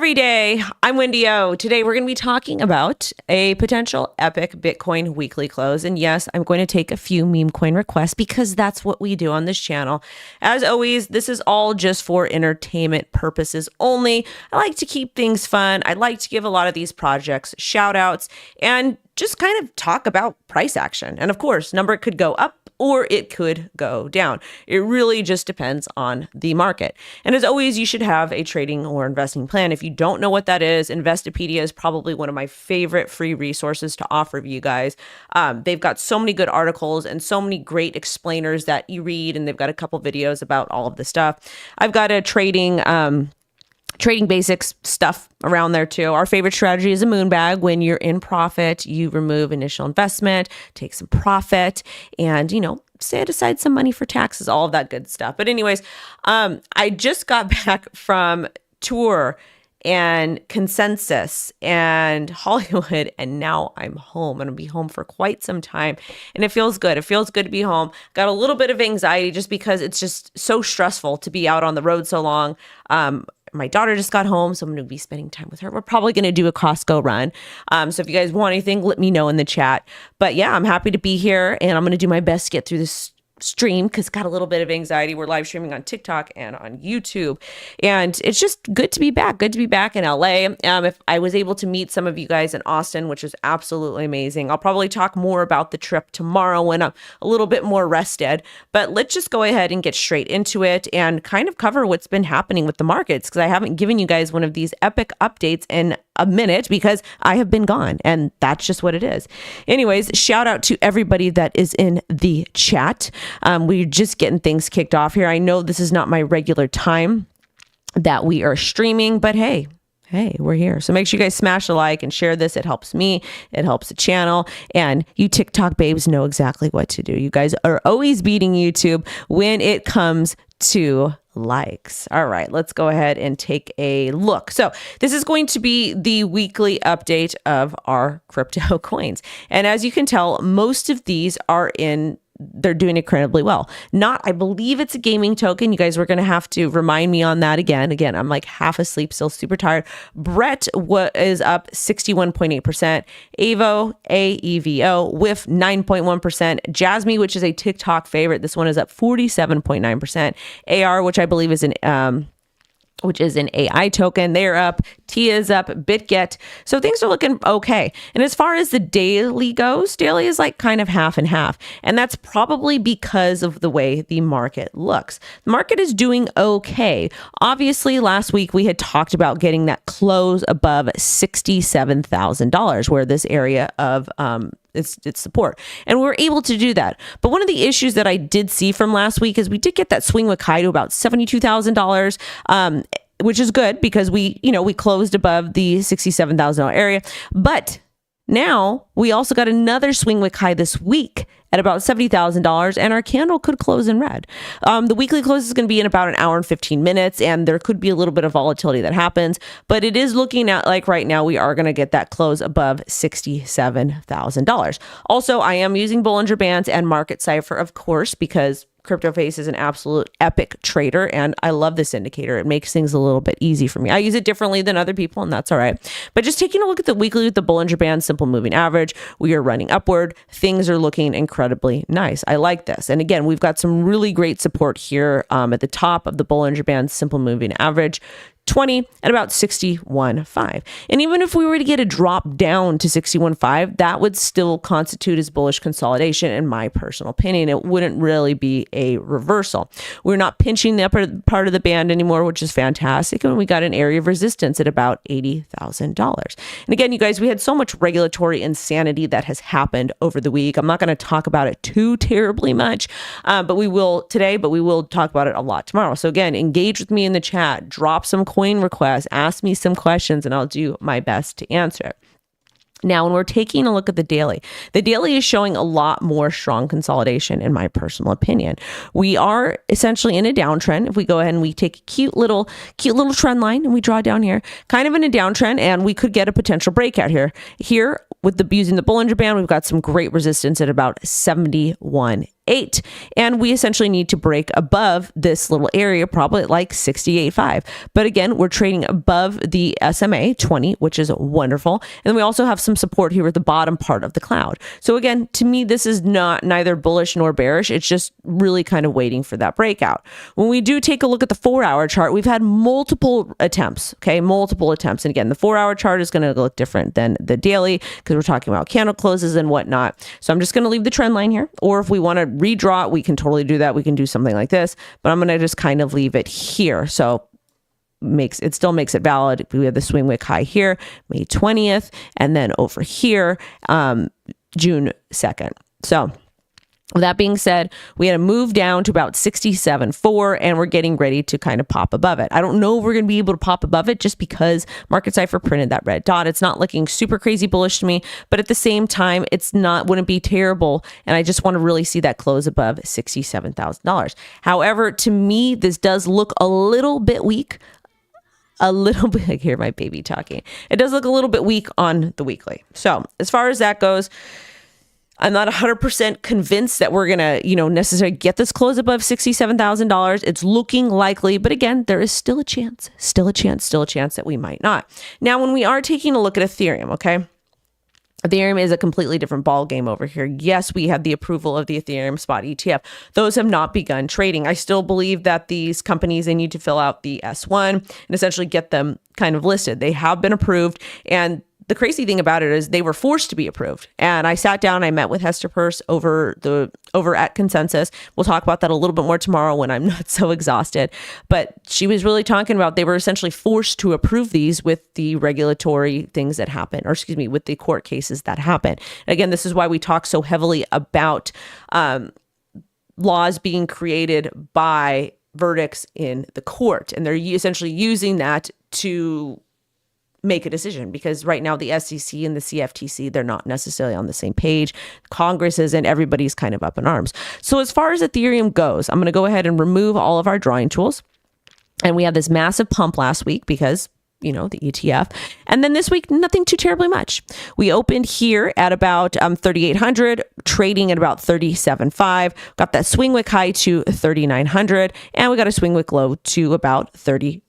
every day. I'm WendyO. Today we're going to be talking about a potential epic Bitcoin weekly close. And yes, I'm going to take a few meme coin requests because that's what we do on this channel. As always, this is all just for entertainment purposes only. I like to keep things fun. I like to give a lot of these projects shout outs and just kind of talk about price action. And of course, number could go up or it could go down. It really just depends on the market. And as always, you should have a trading or investing plan. If you don't know what that is, Investopedia is probably one of my favorite free resources to offer you guys. They've got so many good articles and so many great explainers that you read, and they've got a couple videos about all of the stuff. I've got a trading basics stuff around there too. Our favorite strategy is a moon bag. When you're in profit, you remove initial investment, take some profit, and, set aside some money for taxes, all of that good stuff. But anyways, I just got back from tour and Consensus and Hollywood, and now I'm home. I'm gonna be home for quite some time, and it feels good. It feels good to be home. Got a little bit of anxiety just because it's just so stressful to be out on the road so long. My daughter just got home, so I'm going to be spending time with her. We're probably going to do a Costco run. So if you guys want anything, let me know in the chat. But yeah, I'm happy to be here, and I'm going to do my best to get through this stream because got a little bit of anxiety. We're live streaming on TikTok and on YouTube, and it's just good to be back. Good to be back in LA. If I was able to meet some of you guys in Austin, which is absolutely amazing. I'll probably talk more about the trip tomorrow when I'm a little bit more rested, but let's just go ahead and get straight into it and kind of cover what's been happening with the markets, because I haven't given you guys one of these epic updates in a minute because I have been gone, and that's just what it is. Anyways, shout out to everybody that is in the chat. We're just getting things kicked off here. I know this is not my regular time that we are streaming, but hey, we're here. So make sure you guys smash a like and share this. It helps me. It helps the channel. And you TikTok babes know exactly what to do. You guys are always beating YouTube when it comes to likes. All right, let's go ahead and take a look. So this is going to be the weekly update of our crypto coins. And as you can tell, most of these are they're doing incredibly well. I believe it's a gaming token. You guys were going to have to remind me on that again. I'm like half asleep, still super tired. Brett is up 61.8%. AEVO with 9.1%. JASMY, which is a TikTok favorite. This one is up 47.9%. AR, which I believe is which is an AI token. They're up. TIA is up. BitGet. So things are looking okay. And as far as the daily goes, daily is like kind of half and half. And that's probably because of the way the market looks. The market is doing okay. Obviously, last week we had talked about getting that close above $67,000, where this area of its support. And we were able to do that. But one of the issues that I did see from last week is we did get that swing with Kai to about $72,000, which is good because we closed above the $67,000 area. But now we also got another swing with Kai this week at about $70,000, and our candle could close in red. The weekly close is going to be in about an hour and 15 minutes, and there could be a little bit of volatility that happens, but it is looking at like right now we are going to get that close above $67,000. Also, I am using Bollinger Bands and Market Cipher, of course, because CryptoFace is an absolute epic trader, and I love this indicator. It makes things a little bit easy for me. I use it differently than other people, and that's all right. But just taking a look at the weekly with the Bollinger Band simple moving average, we are running upward. Things are looking incredibly nice. I like this. And again, we've got some really great support here at the top of the Bollinger Band simple moving average. 20 at about 61.5. And even if we were to get a drop down to 61.5, that would still constitute as bullish consolidation in my personal opinion. It wouldn't really be a reversal. We're not pinching the upper part of the band anymore, which is fantastic. And we got an area of resistance at about $80,000. And again, you guys, we had so much regulatory insanity that has happened over the week. I'm not going to talk about it too terribly much, but we will today, but we will talk about it a lot tomorrow. So again, engage with me in the chat, drop some coin requests, ask me some questions, and I'll do my best to answer it. Now, when we're taking a look at the daily is showing a lot more strong consolidation, in my personal opinion. We are essentially in a downtrend. If we go ahead and we take a cute little trend line and we draw down here, kind of in a downtrend, and we could get a potential breakout here. Here, with using the Bollinger Band, we've got some great resistance at about 71.8. 68. And we essentially need to break above this little area, probably at like 68.5. But again, we're trading above the SMA 20, which is wonderful. And we also have some support here at the bottom part of the cloud. So again, to me, this is neither bullish nor bearish. It's just really kind of waiting for that breakout. When we do take a look at the 4-hour chart, we've had multiple attempts, okay? Multiple attempts. And again, the 4-hour chart is going to look different than the daily because we're talking about candle closes and whatnot. So I'm just going to leave the trend line here. Or if we want to redraw it, we can totally do that. We can do something like this, but I'm going to just kind of leave it here. So it still makes it valid. We have the swing wick high here, May 20th, and then over here, June 2nd. So with that being said, we had a move down to about 67.4, and we're getting ready to kind of pop above it. I don't know if we're going to be able to pop above it just because Market Cipher printed that red dot. It's not looking super crazy bullish to me, but at the same time, wouldn't be terrible. And I just want to really see that close above $67,000. However, to me, this does look a little bit weak. A little bit, I hear my baby talking. It does look a little bit weak on the weekly. So as far as that goes, I'm not 100% convinced that we're going to, necessarily get this close above $67,000. It's looking likely, but again, there is still a chance that we might not. Now, when we are taking a look at Ethereum, okay? Ethereum is a completely different ball game over here. Yes, we have the approval of the Ethereum spot ETF. Those have not begun trading. I still believe that these companies, they need to fill out the S1 and essentially get them kind of listed. They have been approved, and the crazy thing about it is they were forced to be approved. And I sat down, I met with Hester Peirce over at Consensus. We'll talk about that a little bit more tomorrow when I'm not so exhausted. But she was really talking about they were essentially forced to approve these with the regulatory things that happen, or excuse me, with the court cases that happen. Again, this is why we talk so heavily about laws being created by verdicts in the court. And they're essentially using that to make a decision, because right now the SEC and the CFTC, they're not necessarily on the same page. Congress is, and everybody's kind of up in arms. So as far as Ethereum goes, I'm going to go ahead and remove all of our drawing tools. And we had this massive pump last week because, the ETF. And then this week, nothing too terribly much. We opened here at about 3,800, trading at about 37.5, got that swing wick high to 3,900, and we got a swing wick low to about 37.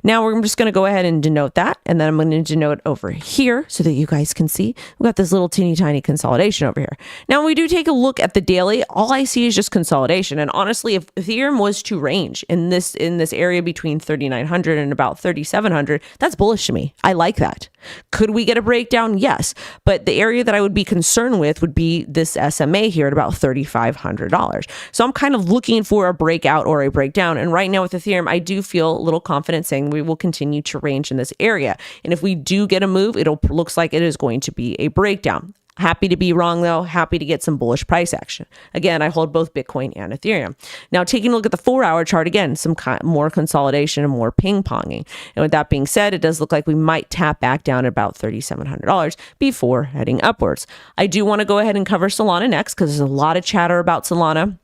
Now we're just going to go ahead and denote that. And then I'm going to denote over here so that you guys can see we've got this little teeny tiny consolidation over here. Now, when we do take a look at the daily, all I see is just consolidation. And honestly, if Ethereum was to range in this area between 3,900 and about 3,700, that's bullish to me. I like that. Could we get a breakdown? Yes. But the area that I would be concerned with would be this SMA here at about $3,500. So I'm kind of looking for a breakout or a breakdown. And right now with Ethereum, I do feel a little confident saying we will continue to range in this area. And if we do get a move, looks like it is going to be a breakdown. Happy to be wrong though. Happy to get some bullish price action. Again, I hold both Bitcoin and Ethereum. Now, taking a look at the 4-hour chart, again, some more consolidation and more ping ponging. And with that being said, it does look like we might tap back down at about $3,700 before heading upwards. I do want to go ahead and cover Solana next because there's a lot of chatter about Solana.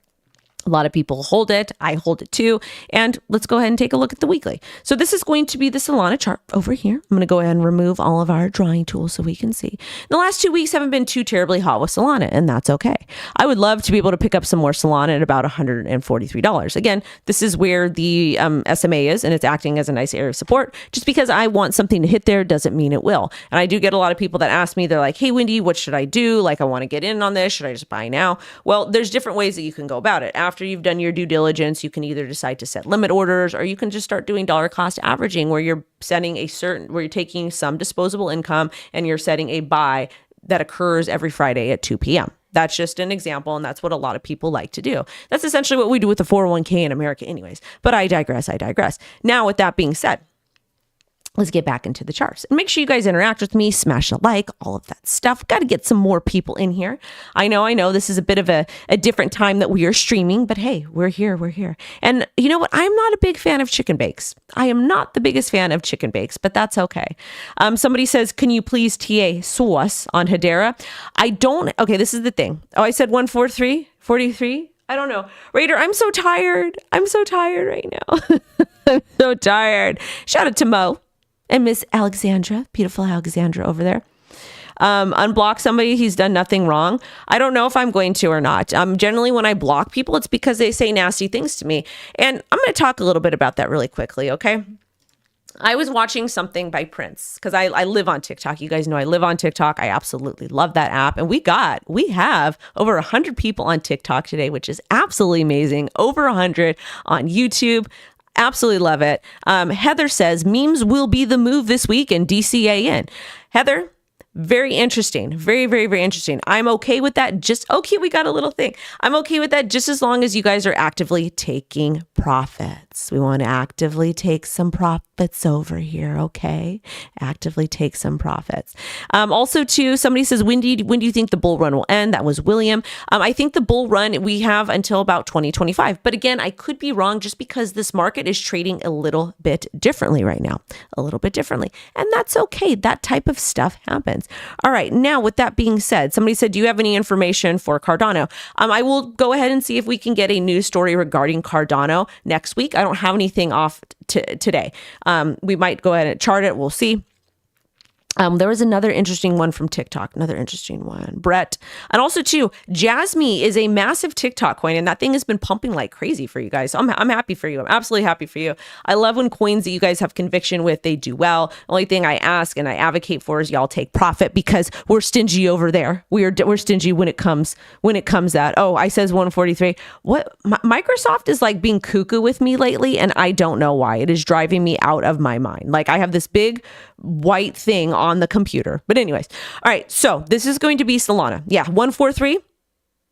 A lot of people hold it. I hold it too. And let's go ahead and take a look at the weekly. So this is going to be the Solana chart over here. I'm going to go ahead and remove all of our drawing tools so we can see. The last 2 weeks haven't been too terribly hot with Solana, and that's okay. I would love to be able to pick up some more Solana at about $143. Again, this is where the SMA is, and it's acting as a nice area of support. Just because I want something to hit there doesn't mean it will. And I do get a lot of people that ask me, they're like, hey, Wendy, what should I do? Like, I want to get in on this. Should I just buy now? Well, there's different ways that you can go about it. After you've done your due diligence, you can either decide to set limit orders, or you can just start doing dollar cost averaging, where you're setting where you're taking some disposable income and you're setting a buy that occurs every Friday at 2 p.m. That's just an example, and that's what a lot of people like to do. That's essentially what we do with the 401k in America anyways, but I digress. Now, with that being said, let's get back into the charts and make sure you guys interact with me, smash a like, all of that stuff. Got to get some more people in here. I know this is a bit of a different time that we are streaming, but hey, we're here. And you know what? I'm not a big fan of chicken bakes. I am not the biggest fan of chicken bakes, but that's okay. Somebody says, can you please TA sauce on Hedera? Okay, this is the thing. Oh, I said 143, 43. I don't know. Raider, I'm so tired. I'm so tired right now. I'm so tired. Shout out to Mo. And Miss Alexandra, beautiful Alexandra over there. unblock somebody, he's done nothing wrong. I don't know if I'm going to or not. Generally, when I block people, it's because they say nasty things to me. And I'm going to talk a little bit about that really quickly, okay? I was watching something by Prince because I live on TikTok. You guys know I live on TikTok. I absolutely love that app. And we have over 100 people on TikTok today, which is absolutely amazing. Over 100 on YouTube. Absolutely love it. Heather says memes will be the move this week in DCAN. Heather, very interesting. Very, very, very interesting. I'm okay with that. Okay, we got a little thing. I'm okay with that just as long as you guys are actively taking profits. We want to actively take some profits over here, okay? Actively take some profits. Also, too, somebody says, when do you think the bull run will end? That was William. I think the bull run, we have until about 2025. But again, I could be wrong just because this market is trading a little bit differently right now. A little bit differently. And that's okay. That type of stuff happens. All right. Now, with that being said, somebody said, do you have any information for Cardano? I will go ahead and see if we can get a news story regarding Cardano next week. I don't have anything off today. We might go ahead and chart it. We'll see. There was another interesting one from TikTok, another interesting one, Brett. And also too, JASMY is a massive TikTok coin and that thing has been pumping like crazy for you guys. So I'm happy for you. I'm absolutely happy for you. I love when coins that you guys have conviction with, they do well. The only thing I ask and I advocate for is y'all take profit because we're stingy over there. We're stingy when it comes at, I says 143. What Microsoft is like being cuckoo with me lately and I don't know why. It is driving me out of my mind. Like I have this big white thing on the computer. But anyways, all right. So this is going to be Solana. Yeah, 143.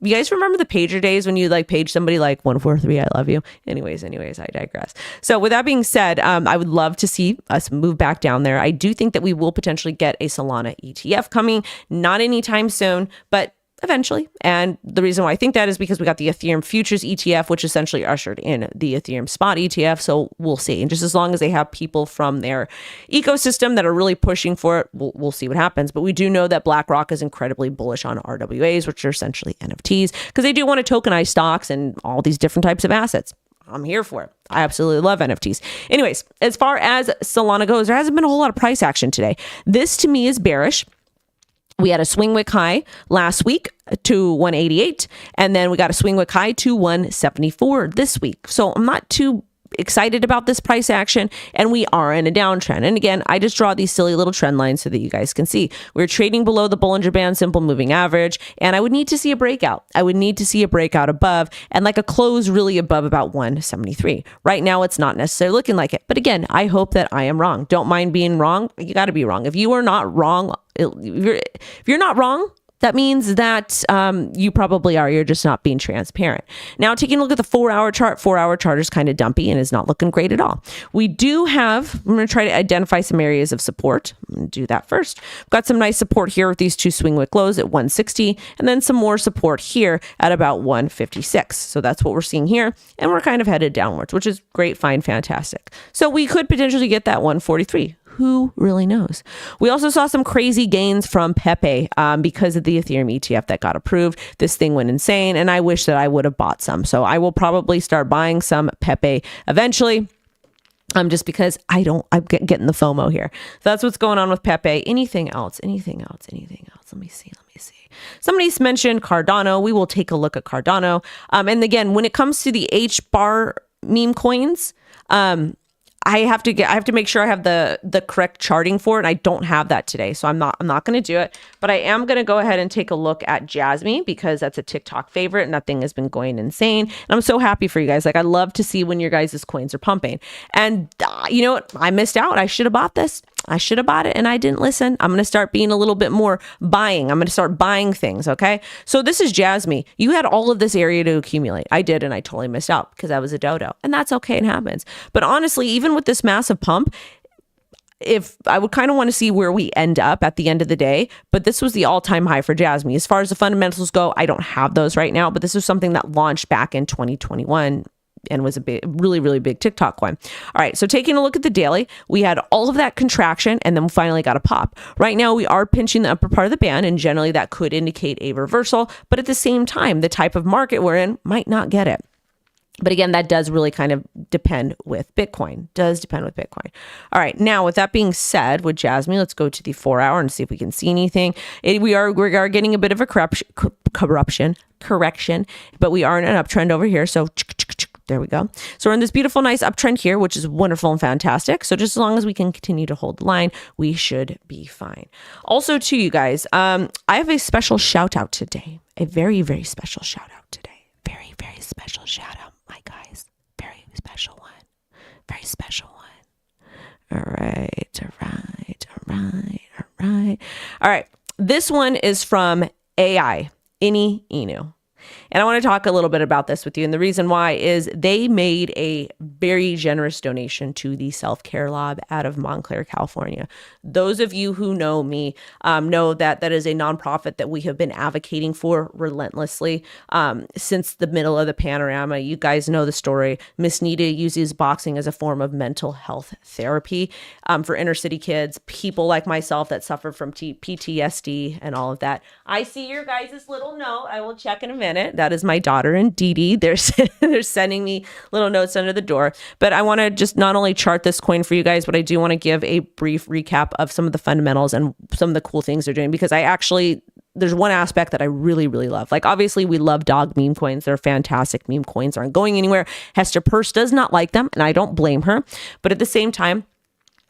You guys remember the pager days when you like page somebody like 143, I love you. Anyways, I digress. So with that being said, I would love to see us move back down there. I do think that we will potentially get a Solana ETF coming, not anytime soon, but eventually. And the reason why I think that is because we got the Ethereum futures ETF, which essentially ushered in the Ethereum spot ETF. So we'll see. And just as long as they have people from their ecosystem that are really pushing for it, we'll see what happens. But we do know that BlackRock is incredibly bullish on RWAs, which are essentially NFTs, because they do want to tokenize stocks and all these different types of assets. I'm here for it. I absolutely love NFTs. Anyways, as far as Solana goes, there hasn't been a whole lot of price action today. This to me is bearish. We had a swing wick high last week to 188, and then we got a swing wick high to 174 this week. So I'm not too excited about this price action, and we are in a downtrend. And again, I just draw these silly little trend lines so that you guys can see. We're trading below the Bollinger Band simple moving average, and I would need to see a breakout. I would need to see a breakout above and like a close really above about 173. Right now, it's not necessarily looking like it. But again, I hope that I am wrong. Don't mind being wrong. You got to be wrong. If you are not wrong, if you're not wrong, that means that you probably are. You're just not being transparent. Now, taking a look at the 4-hour chart, 4-hour chart is kind of dumpy and is not looking great at all. We do have, I'm going to try to identify some areas of support. I'm going to do that first. We've got some nice support here with these two swing wick lows at 160, and then some more support here at about 156. So that's what we're seeing here. And we're kind of headed downwards, which is great, fine, fantastic. So we could potentially get that 143. Who really knows? We also saw some crazy gains from PEPE because of the Ethereum ETF that got approved. This thing went insane, and I wish that I would have bought some. So I will probably start buying some PEPE eventually. Just because I'm getting the FOMO here. So that's what's going on with PEPE. Anything else? Let me see. Somebody's mentioned Cardano. We will take a look at Cardano. And again, when it comes to the hbar meme coins, I have to make sure I have the correct charting for it. And I don't have that today. So I'm not going to do it, but I am going to go ahead and take a look at JASMY because that's a TikTok favorite and that thing has been going insane. And I'm so happy for you guys. Like I love to see when your guys' coins are pumping. And you know what? I missed out. I should have bought this. I should have bought it and I didn't listen. I'm going to start being a little bit more buying. I'm going to start buying things. Okay. So this is JASMY. You had all of this area to accumulate. I did. And I totally missed out because I was a dodo, and that's okay. It happens. But honestly, even with this massive pump, if I would kind of want to see where we end up at the end of the day, but this was the all-time high for JASMY. As far as the fundamentals go, I don't have those right now, but this is something that launched back in 2021 and was a big, really, really big TikTok coin. All right. So taking a look at the daily, we had all of that contraction and then we finally got a pop. Right now we are pinching the upper part of the band, and generally that could indicate a reversal, but at the same time, the type of market we're in might not get it. But again, that does really kind of depend with Bitcoin. All right. Now, with that being said, with JASMY, let's go to the 4 hour and see if we can see anything. We are getting a bit of a correction, but we are in an uptrend over here. So there we go. So we're in this beautiful, nice uptrend here, which is wonderful and fantastic. So just as long as we can continue to hold the line, we should be fine. Also, to you guys, I have a special shout out today. A very, very special shout out today. Very, very special shout out. My guys, very special one, very special one. All right. This one is from AI, Ini Inu. And I want to talk a little bit about this with you. And the reason why is they made a very generous donation to the Self-Care Lab out of Montclair, California. Those of you who know me know that that is a nonprofit that we have been advocating for relentlessly since the middle of the panorama. You guys know the story. Miss Nita uses boxing as a form of mental health therapy for inner city kids, people like myself that suffer from PTSD and all of that. I see your guys' little note. I will check in a minute. That is my daughter and Dee Dee. They're sending me little notes under the door. But I want to just not only chart this coin for you guys, but I do want to give a brief recap of some of the fundamentals and some of the cool things they're doing, because there's one aspect that I really, really love. Like, obviously, we love dog meme coins. They're fantastic. Meme coins aren't going anywhere. Hester Purse does not like them, and I don't blame her. But at the same time,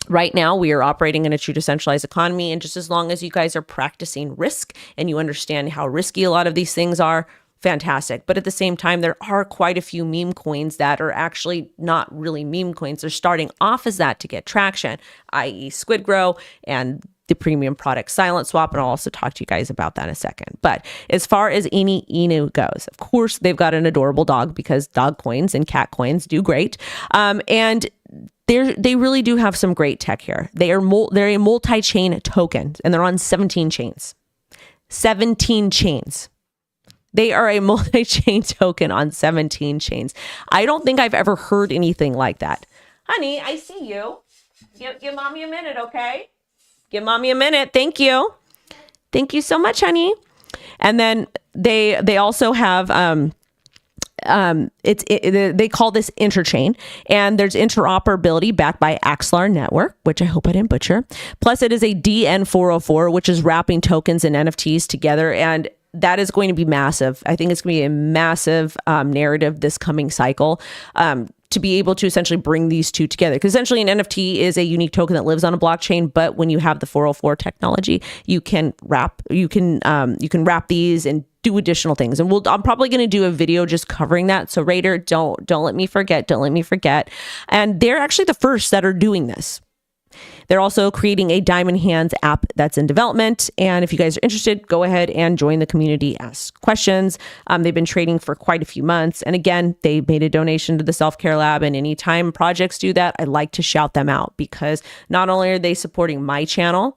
right now, we are operating in a true decentralized economy. And just as long as you guys are practicing risk and you understand how risky a lot of these things are, fantastic. But at the same time, there are quite a few meme coins that are actually not really meme coins. They're starting off as that to get traction, i.e. SQUIDGROW and the premium product Silent Swap. And I'll also talk to you guys about that in a second. But as far as Ini Inu goes, of course, they've got an adorable dog, because dog coins and cat coins do great. And they really do have some great tech here. They're a multi-chain token, and they're on 17 chains. 17 chains. They are a multi-chain token on 17 chains. I don't think I've ever heard anything like that. Honey, I see you. Give mommy a minute, okay? Give mommy a minute. Thank you. Thank you so much, honey. And then they also have they call this interchain, and there's interoperability backed by Axlar Network, which I hope I didn't butcher. Plus, it is a DN404, which is wrapping tokens and NFTs together, and that is going to be massive. I think it's going to be a massive narrative this coming cycle to be able to essentially bring these two together. Because essentially an NFT is a unique token that lives on a blockchain, but when you have the 404 technology, you can wrap these and do additional things. And I'm probably going to do a video just covering that. So Raider, don't let me forget. Don't let me forget. And they're actually the first that are doing this. They're also creating a Diamond Hands app that's in development. And if you guys are interested, go ahead and join the community, ask questions. They've been trading for quite a few months. And again, they made a donation to the Self-Care Lab. And anytime projects do that, I like to shout them out, because not only are they supporting my channel,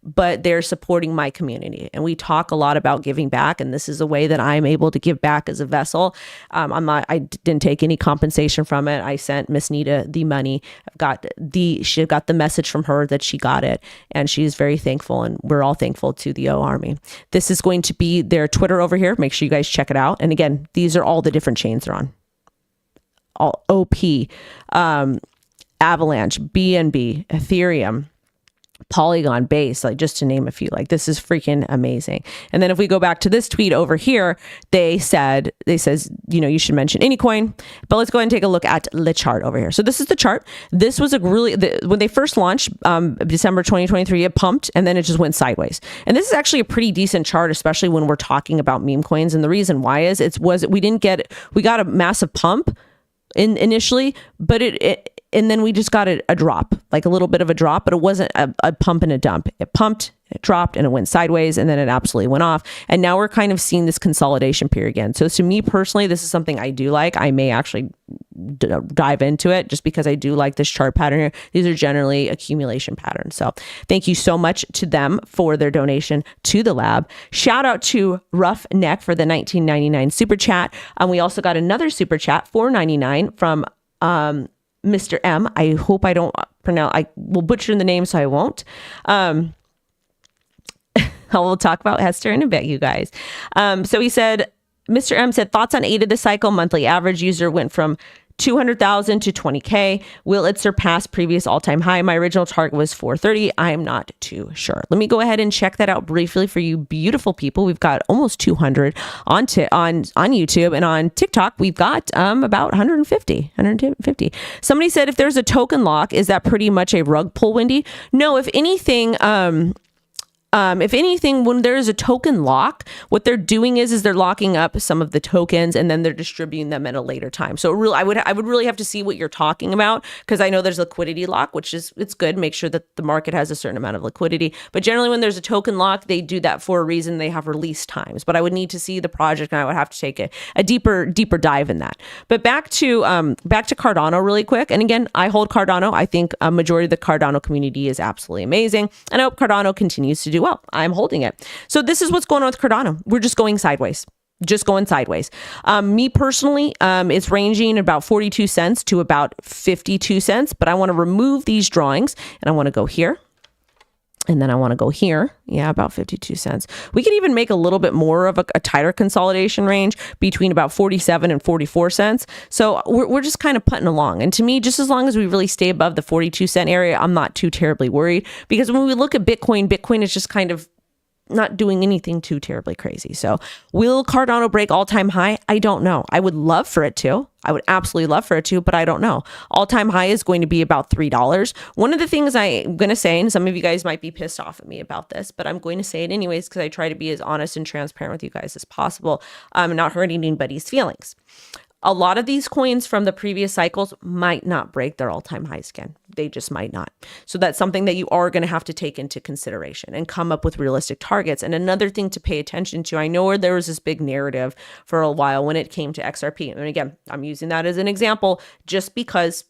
but they're supporting my community. And we talk a lot about giving back, and this is a way that I'm able to give back as a vessel. I didn't take any compensation from it. I sent Miss Nita the money. She got the message from her that she got it, and she's very thankful, and we're all thankful to the O Army. This is going to be their Twitter over here. Make sure you guys check it out. And again, these are all the different chains they're on. All OP, Avalanche, BNB, Ethereum, Polygon, Base, like just to name a few. Like, this is freaking amazing. And then if we go back to this tweet over here, they says, you should mention any coin, but let's go ahead and take a look at the chart over here. So this is the chart. This was when they first launched, December 2023, it pumped and then it just went sideways. And this is actually a pretty decent chart, especially when we're talking about meme coins. And the reason why is we got a massive pump initially, but and then we just got a drop, like a little bit of a drop, but it wasn't a pump and a dump. It pumped, it dropped, and it went sideways, and then it absolutely went off. And now we're kind of seeing this consolidation period again. So to me personally, this is something I do like. I may actually dive into it just because I do like this chart pattern here. These are generally accumulation patterns. So thank you so much to them for their donation to the lab. Shout out to Rough Neck for the $19.99 super chat. We also got another super chat, $4.99 from Mr. M. I hope I don't pronounce, I will butcher the name, so I won't. I will talk about Hester in a bit, you guys. So he said, Mr. M said, thoughts on 8 of the cycle. Monthly average user went from 200,000 to 20K. Will it surpass previous all-time high? My original target was 430. I am not too sure. Let me go ahead and check that out briefly for you beautiful people. We've got almost 200 on YouTube, and on TikTok we've got about 150. Somebody said, if there's a token lock, is that pretty much a rug pull, Wendy? No, if anything, when there's a token lock, what they're doing is they're locking up some of the tokens and then they're distributing them at a later time. So I would really have to see what you're talking about, because I know there's liquidity lock, which is, it's good. Make sure that the market has a certain amount of liquidity. But generally when there's a token lock, they do that for a reason. They have release times. But I would need to see the project, and I would have to take a deeper dive in that. But back to Cardano really quick. And again, I hold Cardano. I think a majority of the Cardano community is absolutely amazing. And I hope Cardano continues to do well. I'm holding it. So this is what's going on with Cardano. We're just going sideways. Me personally, it's ranging about 42 cents to about 52 cents, but I want to remove these drawings, and I want to go here. And then I want to go here. Yeah, about 52 cents. We can even make a little bit more of a tighter consolidation range between about 47 and 44 cents. So we're just kind of putting along. And to me, just as long as we really stay above the 42 cent area, I'm not too terribly worried, because when we look at Bitcoin is just kind of not doing anything too terribly crazy. So will Cardano break all-time high? I don't know. I would love for it to. I would absolutely love for it to, but I don't know. All-time high is going to be about $3. One of the things I'm going to say, and some of you guys might be pissed off at me about this, but I'm going to say it anyways, because I try to be as honest and transparent with you guys as possible, not hurting anybody's feelings. A lot of these coins from the previous cycles might not break their all-time highs again. They just might not. So that's something that you are going to have to take into consideration and come up with realistic targets. And another thing to pay attention to, I know where there was this big narrative for a while when it came to XRP. And again, I'm using that as an example just because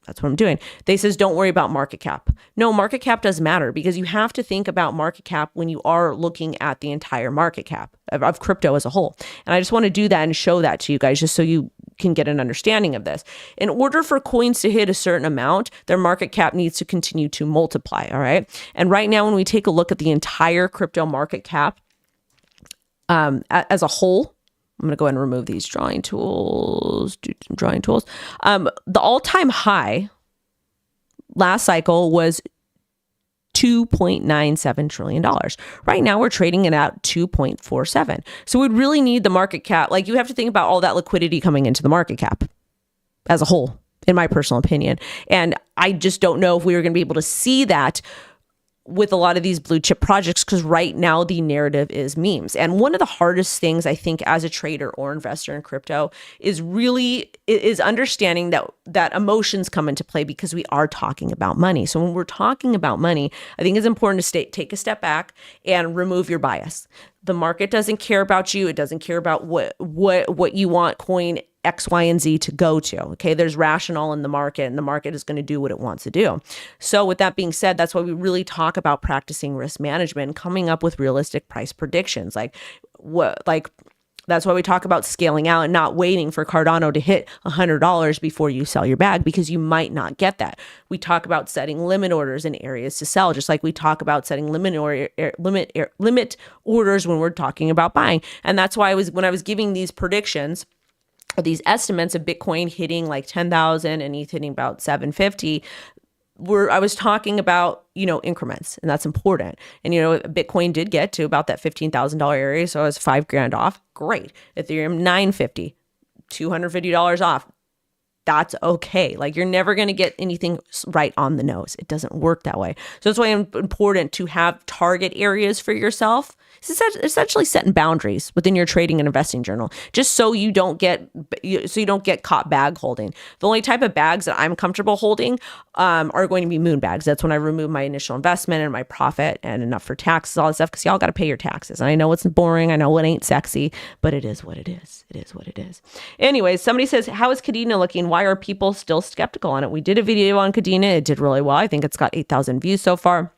that's what I'm doing. They says, don't worry about market cap. No, market cap does matter, because you have to think about market cap when you are looking at the entire market cap of crypto as a whole. And I just want to do that and show that to you guys, just so you can get an understanding of this. In order for coins to hit a certain amount, their market cap needs to continue to multiply. All right. And right now, when we take a look at the entire crypto market cap as a whole, I'm going to go ahead and remove these drawing tools, do some drawing tools. The all-time high last cycle was $2.97 trillion. Right now, we're trading it at 2.47. So we'd really need the market cap. Like, you have to think about all that liquidity coming into the market cap as a whole, in my personal opinion. And I just don't know if we were going to be able to see that with a lot of these blue chip projects, because right now the narrative is memes. And one of the hardest things, I think, as a trader or investor in crypto is understanding that emotions come into play, because we are talking about money. So when we're talking about money, I think it's important to take a step back and remove your bias. The market doesn't care about you. It doesn't care about what you want coin X, Y, and Z to go to. Okay, there's rationale in the market, and the market is going to do what it wants to do. So with that being said, that's why we really talk about practicing risk management and coming up with realistic price predictions. That's why we talk about scaling out and not waiting for Cardano to hit $100 before you sell your bag, because you might not get that. We talk about setting limit orders in areas to sell, just like we talk about setting limit orders when we're talking about buying. And that's why when I was giving these predictions, these estimates of Bitcoin hitting like 10,000 and ETH hitting about 750, I was talking about, increments, and that's important. And, Bitcoin did get to about that $15,000 area. So I was $5,000 off. Great. Ethereum, $950, $250 off. That's okay. Like, you're never going to get anything right on the nose. It doesn't work that way. So that's why it's important to have target areas for yourself. It's essentially setting boundaries within your trading and investing journal, just so you don't get caught bag holding. The only type of bags that I'm comfortable holding are going to be moon bags. That's when I remove my initial investment and my profit and enough for taxes, all that stuff, because y'all got to pay your taxes. And I know it's boring. I know it ain't sexy, but it is what it is. It is what it is. Anyways, somebody says, how is Cardano looking? Why are people still skeptical on it? We did a video on Cardano. It did really well. I think it's got 8,000 views so far.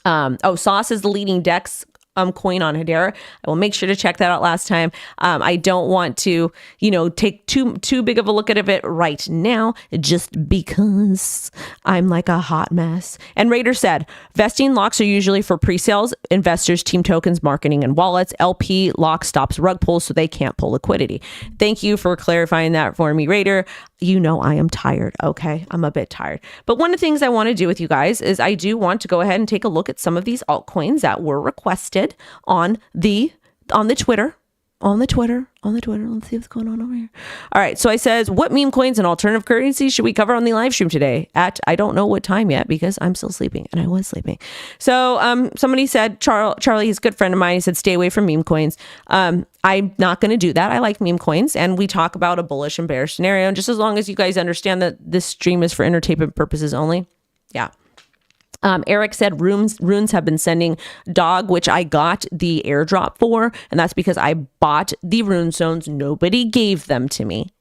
Sauce is the leading DEX coin on Hedera. I will make sure to check that out last time. I don't want to, take too big of a look at it right now, just because I'm like a hot mess. And Raider said, vesting locks are usually for pre-sales, investors, team tokens, marketing, and wallets. LP lock stops rug pulls so they can't pull liquidity. Thank you for clarifying that for me, Raider. I am tired. Okay. I'm a bit tired. But one of the things I want to do with you guys is I do want to go ahead and take a look at some of these altcoins that were requested on the Twitter. Let's see what's going on over here. All right. So I says, what meme coins and alternative currencies should we cover on the live stream today at, I don't know what time yet because I'm still sleeping and I was sleeping. So somebody said, Charlie, he's a good friend of mine. He said, stay away from meme coins. I'm not going to do that. I like meme coins, and we talk about a bullish and bearish scenario. And just as long as you guys understand that this stream is for entertainment purposes only. Yeah. Eric said runes have been sending dog, which I got the airdrop for. And that's because I bought the rune stones. Nobody gave them to me.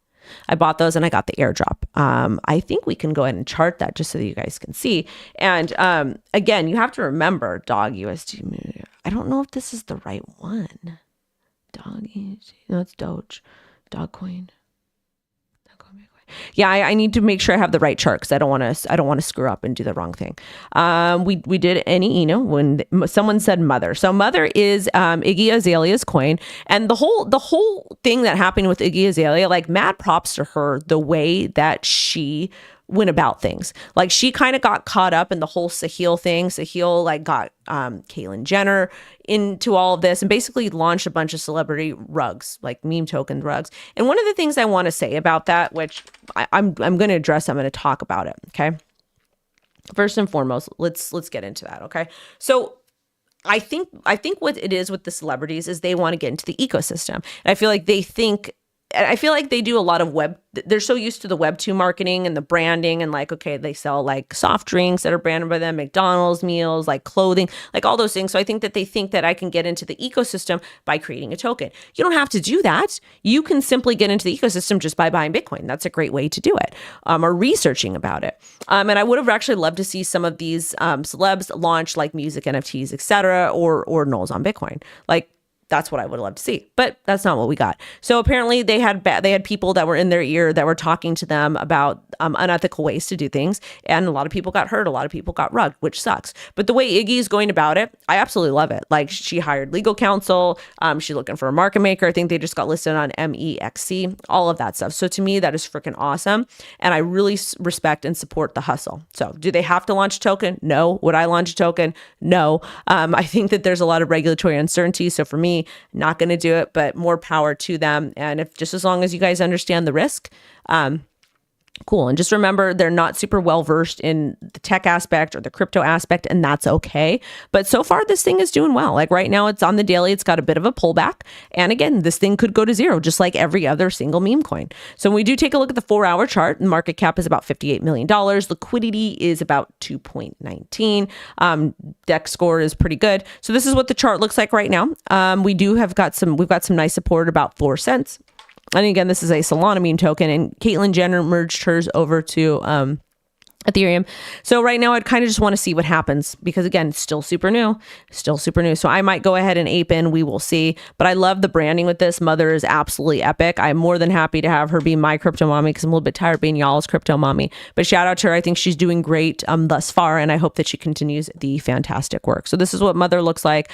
I bought those and I got the airdrop. I think we can go ahead and chart that just so that you guys can see. And again, you have to remember dog USD. I don't know if this is the right one. Dog USD. No, it's Doge. Dogcoin. Yeah, I need to make sure I have the right chart because I don't want to screw up and do the wrong thing. We did any when someone said Mother. So Mother is Iggy Azalea's coin, and the whole thing that happened with Iggy Azalea, like mad props to her, the way that she went about things. Like she kind of got caught up in the whole Sahil thing. Sahil like got Caitlyn Jenner into all of this and basically launched a bunch of celebrity rugs, like meme token rugs. And one of the things I want to say about that, which I'm going to address, I'm going to talk about it. Okay. First and foremost, let's get into that. Okay. So I think what it is with the celebrities is they want to get into the ecosystem. And I feel like they do a lot of they're so used to the Web2 marketing and the branding and like, okay, they sell like soft drinks that are branded by them, McDonald's meals, like clothing, like all those things. So I think that they think that I can get into the ecosystem by creating a token. You don't have to do that. You can simply get into the ecosystem just by buying Bitcoin. That's a great way to do it, or researching about it. And I would have actually loved to see some of these celebs launch like music NFTs, etc., or nulls on Bitcoin. Like, that's what I would love to see, but that's not what we got. So apparently they had people that were in their ear that were talking to them about unethical ways to do things. And a lot of people got hurt. A lot of people got rugged, which sucks. But the way Iggy is going about it, I absolutely love it. Like she hired legal counsel. She's looking for a market maker. I think they just got listed on MEXC, all of that stuff. So to me, that is freaking awesome. And I really respect and support the hustle. So do they have to launch a token? No. Would I launch a token? No. I think that there's a lot of regulatory uncertainty. So for me, not going to do it, but more power to them. And if just as long as you guys understand the risk, cool. And just remember, they're not super well versed in the tech aspect or the crypto aspect, and that's okay. But so far, this thing is doing well. Like right now, it's on the daily. It's got a bit of a pullback. And again, this thing could go to zero, just like every other single meme coin. So when we do take a look at the 4-hour chart, the market cap is about $58 million. Liquidity is about 2.19. Dex score is pretty good. So this is what the chart looks like right now. We've got some nice support about 4 cents. And again, this is a Solana meme token, and Caitlyn Jenner merged hers over to Ethereum. So right now I'd kind of just want to see what happens because again, still super new. So I might go ahead and ape in. We will see. But I love the branding with this. Mother is absolutely epic. I'm more than happy to have her be my crypto mommy because I'm a little bit tired of being y'all's crypto mommy. But shout out to her. I think she's doing great thus far, and I hope that she continues the fantastic work. So this is what Mother looks like.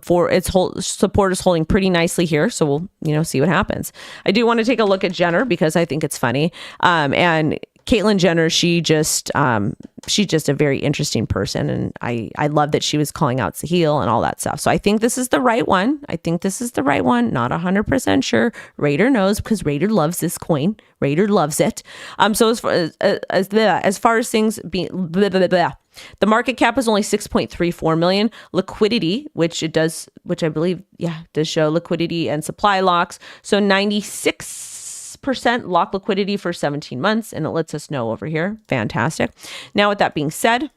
For its whole support is holding pretty nicely here. So we'll see what happens. I do want to take a look at Jenner because I think it's funny. And Caitlyn Jenner, she's just a very interesting person. And I love that she was calling out Sahil and all that stuff. So I think this is the right one. Not 100% sure. Raider knows because Raider loves this coin. Raider loves it. So as far as things being the market cap is only 6.34 million. Liquidity, which I believe, does show liquidity and supply locks. So 96% lock liquidity for 17 months, and it lets us know over here. Fantastic. Now, with that being said,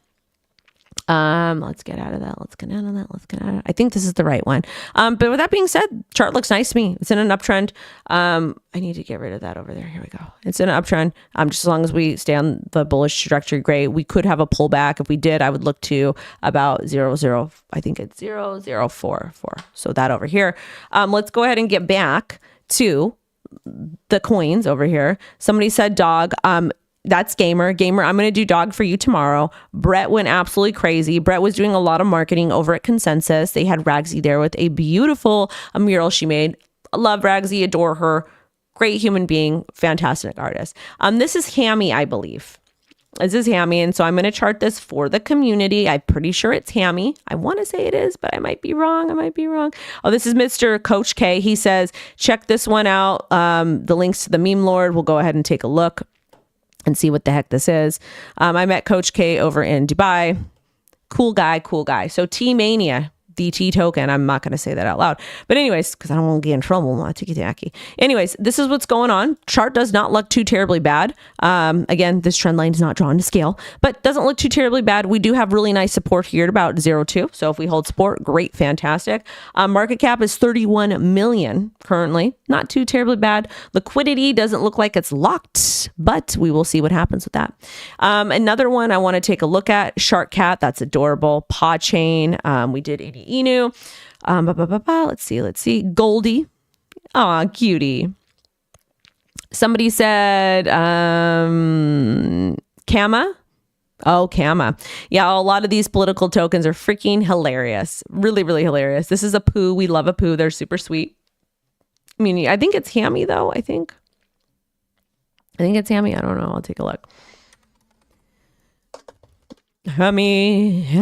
Let's get out of that. Let's get out of that. Let's get out of it. I think this is the right one. But with that being said, chart looks nice to me. It's in an uptrend. I need to get rid of that over there. Here we go. It's in an uptrend. Just as long as we stay on the bullish trajectory, great. We could have a pullback. If we did, I would look to about 0.0. I think it's 0.044. So that over here. Let's go ahead and get back to the coins over here. Somebody said dog. That's Gamer. I'm going to do dog for you tomorrow. Brett went absolutely crazy. Brett was doing a lot of marketing over at Consensus. They had Ragsy there with a beautiful mural she made. I love Ragsy, adore her. Great human being, fantastic artist. This is Hammy, I believe. This is Hammy, and so I'm going to chart this for the community. I'm pretty sure it's Hammy. I want to say it is, but I might be wrong. Oh, this is Mr. Coach K. He says, check this one out. The links to the Meme Lord. We'll go ahead and take a look and see what the heck this is. I met Coach K over in Dubai. Cool guy. So T-Mania, the T token. I'm not going to say that out loud. But anyways, because I don't want to get in trouble. Not ticky-tacky. Anyways, this is what's going on. Chart does not look too terribly bad. Again, this trend line is not drawn to scale, but doesn't look too terribly bad. We do have really nice support here at about 0.2. So if we hold support, great, fantastic. Market cap is 31 million currently. Not too terribly bad. Liquidity doesn't look like it's locked, but we will see what happens with that. Another one I want to take a look at, Shark Cat. That's adorable. Paw Chain. We did Inu. Let's see. Goldie. Aw, cutie. Somebody said Kama. Oh, Kama. Yeah, a lot of these political tokens are freaking hilarious. Really, really hilarious. This is a poo. We love a poo. They're super sweet. I mean, I think it's Hammy though. I think it's Hammy. I don't know. I'll take a look. Hammy.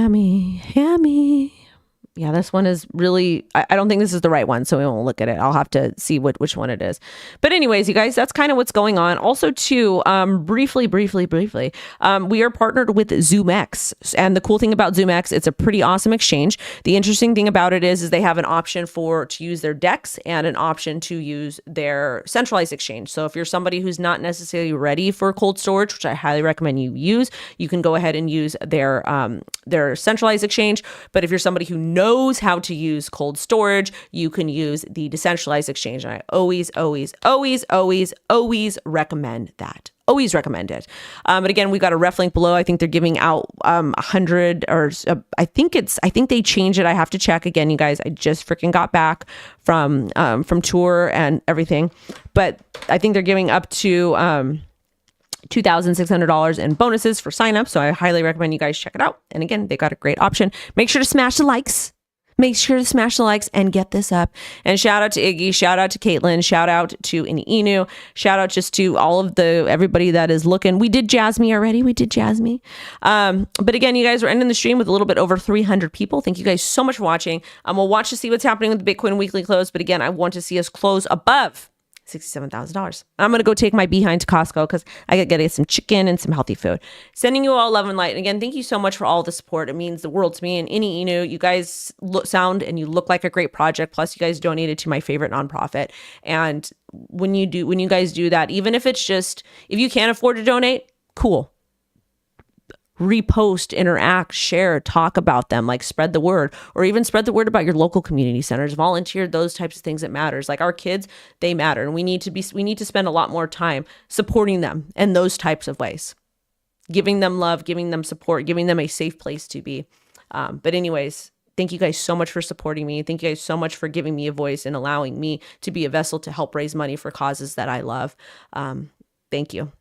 Yeah, this one is really, I don't think this is the right one, so we won't look at it. I'll have to see which one it is. But anyways, you guys, that's kind of what's going on. Also, too, briefly, we are partnered with ZoomX. And the cool thing about ZoomX, it's a pretty awesome exchange. The interesting thing about it is they have an option to use their DEX and an option to use their centralized exchange. So if you're somebody who's not necessarily ready for cold storage, which I highly recommend you use, you can go ahead and use their centralized exchange. But if you're somebody who knows how to use cold storage, you can use the decentralized exchange. And I always recommend that. Always recommend it. But again, we got a ref link below. I think they're giving out 100 or I think they changed it. I have to check again, you guys. I just freaking got back from tour and everything, but I think they're giving up to $2,600 in bonuses for signups. So I highly recommend you guys check it out. And again, they got a great option. Make sure to smash the likes. And get this up. And shout out to Iggy, shout out to Caitlyn, shout out to Inu, shout out just to all of everybody that is looking. We did JASMY already. But again, you guys, we're ending the stream with a little bit over 300 people. Thank you guys so much for watching. We'll watch to see what's happening with the Bitcoin weekly close. But again, I want to see us close above $67,000. I'm going to go take my behind to Costco because I got to get some chicken and some healthy food. Sending you all love and light. And again, thank you so much for all the support. It means the world to me. And Inu, you guys sound and you look like a great project. Plus, you guys donated to my favorite nonprofit. And when you guys do that, even if it's just, if you can't afford to donate, cool. Repost, interact, share, talk about them, like spread the word, or even spread the word about your local community centers, volunteer, those types of things that matters. Like our kids, they matter. And we need to spend a lot more time supporting them in those types of ways, giving them love, giving them support, giving them a safe place to be. But anyways, thank you guys so much for supporting me. Thank you guys so much for giving me a voice and allowing me to be a vessel to help raise money for causes that I love. Thank you.